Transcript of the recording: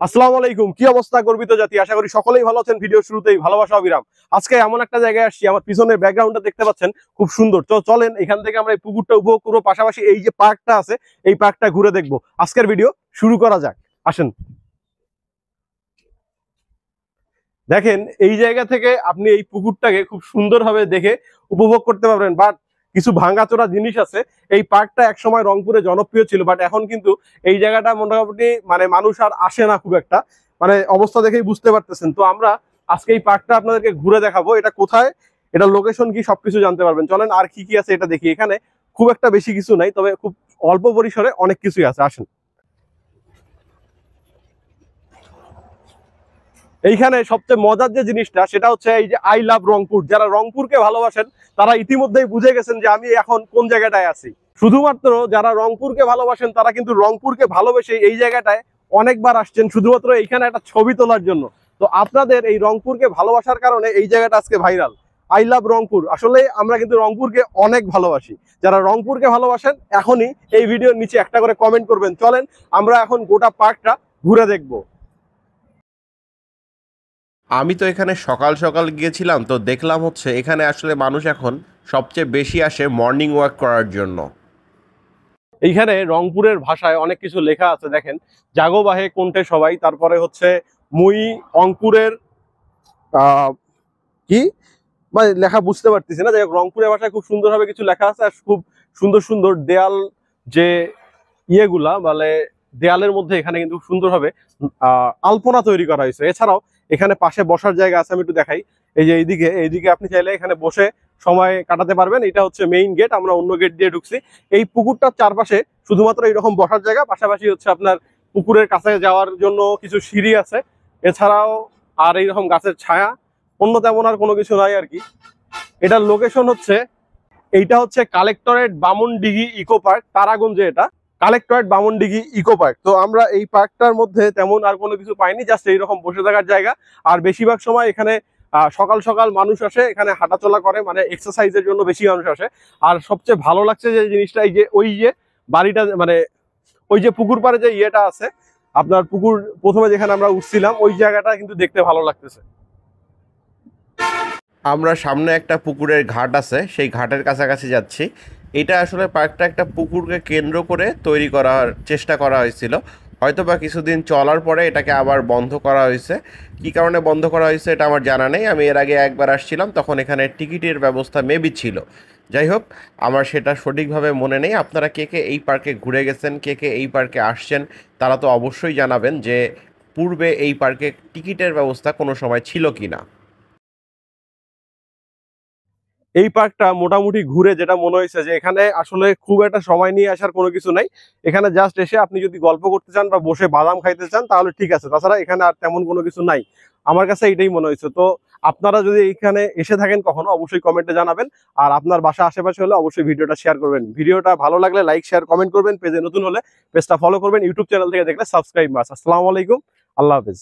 আসসালামু আলাইকুম, কি অবস্থা গর্বিত জাতি? আশা করি সকলেই ভালো আছেন। ভিডিও শুরুতেই ভালোবাসা অবিরাম। আজকে এমন একটা জায়গায় আসছি, আমার পিছনের ব্যাকগ্রাউন্ডটা দেখতে পাচ্ছেন, খুব সুন্দর। তো চলেন এখান থেকে আমরা এই পুকুরটা উপভোগ করবো, পাশাপাশি এই যে পার্কটা আছে এই পার্কটা ঘুরে দেখবো। আজকের ভিডিও শুরু করা যাক, আসেন। দেখেন, এই জায়গা থেকে আপনি এই পুকুরটাকে খুব সুন্দরভাবে দেখে উপভোগ করতে পারবেন। বাট কিছু ভাঙাচোরা জিনিস আছে। এই পার্কটা একসময় রংপুরে জনপ্রিয় ছিল, বাট এখন কিন্তু এই জায়গাটা মোটামুটি মানুষ আর আসে না খুব একটা। অবস্থা দেখেই বুঝতে পারতেছেন। তো আমরা আজকে এই পার্কটা আপনাদেরকে ঘুরে দেখাবো। এটা কোথায়, এটা লোকেশন কি, সবকিছু জানতে পারবেন। চলেন আর কি কি আছে এটা দেখি। এখানে খুব একটা বেশি কিছু নাই, তবে খুব অল্প পরিসরে অনেক কিছুই আছে, আসেন। এইখানে সবচেয়ে মজার যে জিনিসটা সেটা হচ্ছে এই যে আই লাভ রংপুর। যারা রংপুরকে ভালোবাসেন তারা ইতিমধ্যেই বুঝে গেছেন যে আমি এখন কোন জায়গাটায় আছি। শুধুমাত্র যারা রংপুরকে ভালোবাসেন তারা কিন্তু রংপুরকে ভালোবেসে এই জায়গাটায় অনেকবার আসছেন, শুধুমাত্র এইখানে একটা ছবি তোলার জন্য। তো আপনাদের এই রংপুরকে ভালোবাসার কারণে এই জায়গাটা আজকে ভাইরাল। I love Rangpur. আসলে আমরা কিন্তু রংপুরকে অনেক ভালোবাসি। যারা রংপুরকে ভালোবাসেন এখনই এই ভিডিওর নিচে একটা করে কমেন্ট করবেন। চলেন আমরা এখন গোটা পার্কটা ঘুরে দেখবো। আমি তো এখানে সকাল সকাল গিয়েছিলাম, তো দেখলাম হচ্ছে এখানে আসলে মানুষ এখন সবচেয়ে বেশি আসে মর্নিং ওয়াক করার জন্য। এইখানে রংপুরের ভাষায় অনেক কিছু লেখা আছে, দেখেন। জাগো বাহে কোনটে সবাই, তারপরে হচ্ছে মুই অঙ্কুরের কি লেখা বুঝতে পারতেছি না। যাই হোক, রংপুরের ভাষায় খুব সুন্দরভাবে কিছু লেখা আছে। আর খুব সুন্দর সুন্দর দেয়াল, যে ইয়েগুলা দেয়ালের মধ্যে এখানে কিন্তু সুন্দরভাবে আলপনা তৈরি করা হয়েছে। এছাড়াও এখানে পাশে বসার জায়গা আছে, আমি একটু দেখাই। এই যে এইদিকে আপনি চাইলে এখানে বসে সময় কাটাতে পারবেন। এটা হচ্ছে মেইন গেট, আমরা অন্য গেট দিয়ে ঢুকছি। এই পুকুরটার চারপাশে শুধুমাত্র এইরকম বসার জায়গা, পাশাপাশি হচ্ছে আপনার পুকুরের কাছে যাওয়ার জন্য কিছু সিঁড়ি আছে। এছাড়াও আর এইরকম গাছের ছায়া, অন্য তেমন আর কোনো কিছু নাই আর কি। এটার লোকেশন হচ্ছে, এইটা হচ্ছে কালেক্টরেট বামনডিঘি ইকো পার্ক, তারাগঞ্জে। এটা কালেক্টরেট বামনডিঘি ইকো পার্ক। তো আমরা এই পার্কটার মধ্যে তেমন আর কোনো কিছু পাইনি, জাস্ট এইরকম বসে থাকার জায়গা। আর বেশিরভাগ সময় এখানে সকাল সকাল মানুষ আসে, এখানে হাঁটাচলা করে, এক্সারসাইজের জন্য বেশি মানুষ আসে। আর সবচেয়ে ভালো লাগছে যে জিনিসটা, এই যে ওই যে বাড়িটা, ওই যে পুকুর পাড়ে যে ইয়েটা আছে আপনার, পুকুর প্রথমে যেখানে আমরা উঠছিলাম ওই জায়গাটা কিন্তু দেখতে ভালো লাগতেছে। আমরা সামনে একটা পুকুরের ঘাট আছে, সেই ঘাটের কাছাকাছি যাচ্ছি। এটা আসলে পার্কটা একটা পুকুরকে কেন্দ্র করে তৈরি করার চেষ্টা করা হয়েছিল। হয়তো বা কিছুদিন চলার পরে এটাকে আবার বন্ধ করা হয়েছে। কী কারণে বন্ধ করা হয়েছে এটা আমার জানা নেই। আমি এর আগে একবার আসছিলাম, তখন এখানে টিকিটের ব্যবস্থা মেবি ছিল। যাই হোক, আমার সেটা সঠিকভাবে মনে নেই। আপনারা কে কে এই পার্কে ঘুরে গেছেন, কে কে এই পার্কে আসছেন, তারা তো অবশ্যই জানাবেন যে পূর্বে এই পার্কে টিকিটের ব্যবস্থা কোনো সময় ছিল কি না। এই পার্কটা মোটামুটি ঘুরে যেটা মনে হয়েছে যে এখানে আসলে খুব একটা সময় নিয়ে আসার কোনো কিছু নাই। এখানে জাস্ট এসে আপনি যদি গল্প করতে চান বা বসে বাদাম খাইতে চান তাহলে ঠিক আছে, তাছাড়া এখানে আর তেমন কোনো কিছু নাই। আমার কাছে এটাই মনে হয়েছে। তো আপনারা যদি এখানে এসে থাকেন কখনো, অবশ্যই কমেন্টে জানাবেন। আর আপনার বাসা আশেপাশে হলে অবশ্যই ভিডিওটা শেয়ার করবেন। ভিডিওটা ভালো লাগলে লাইক, শেয়ার, কমেন্ট করবেন। পেজে নতুন হলে পেজটা ফলো করবেন। ইউটিউব চ্যানেল থেকে দেখলে সাবস্ক্রাইব মাস। আসসালামু আলাইকুম, আল্লাহ হাফেজ।